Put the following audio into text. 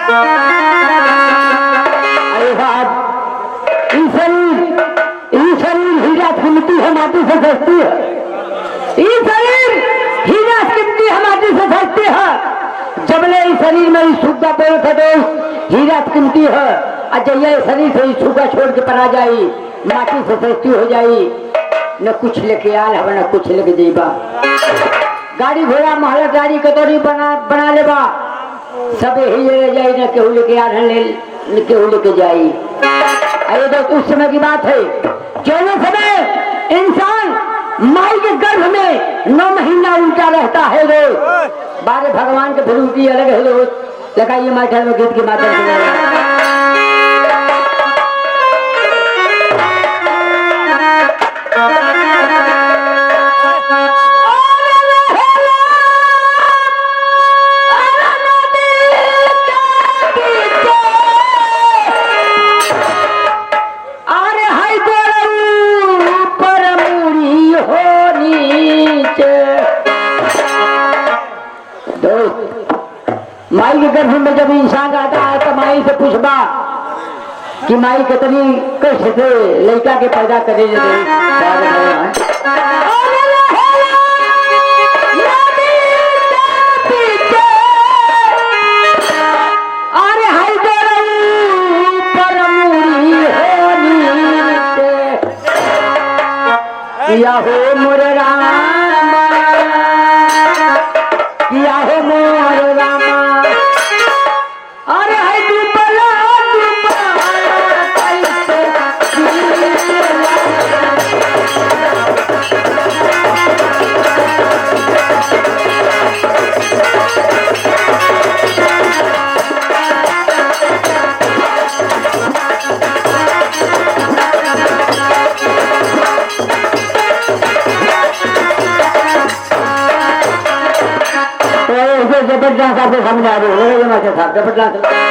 अरे बाप, ये शरीर हीरा कीमती है, माटी से सस्ती है। ये शरीर हीरा कीमती है, माटी से सस्ती है। जबले इस शरीर में सूखा पेड़ खड़े हीरा कीमती है, और जब ये शरीर से सूखा छोड़ के पड़ा जाई, माटी से सस्ती हो जाई। न कुछ लेके आल है, न कुछ लेके जेबा। गाड़ी घोड़ा महल गाड़ी कतौरी बना लेबा, सब ही ले जाई, न केहू लेके आल है, न केहू लेके जाई। अरे दोस्त, उस समय की बात है, जो समय इंसान माई के गर्भ में 9 महीना उल्टा रहता है रो, बारे भगवान के फिर उल्टी अलग है रो। लगाइए मास्टर में गीत के माध्यम से। माई के गर्भ में जब इंसान आता है तो माई से पूछबा कि माई कितनी कष्ट से लड़का के पैदा करे। किया हो मोर रामा, किया हो मोर रामा, अरे है दुबला जबरदस्त आपको समझा रहे हो, जबरदस्त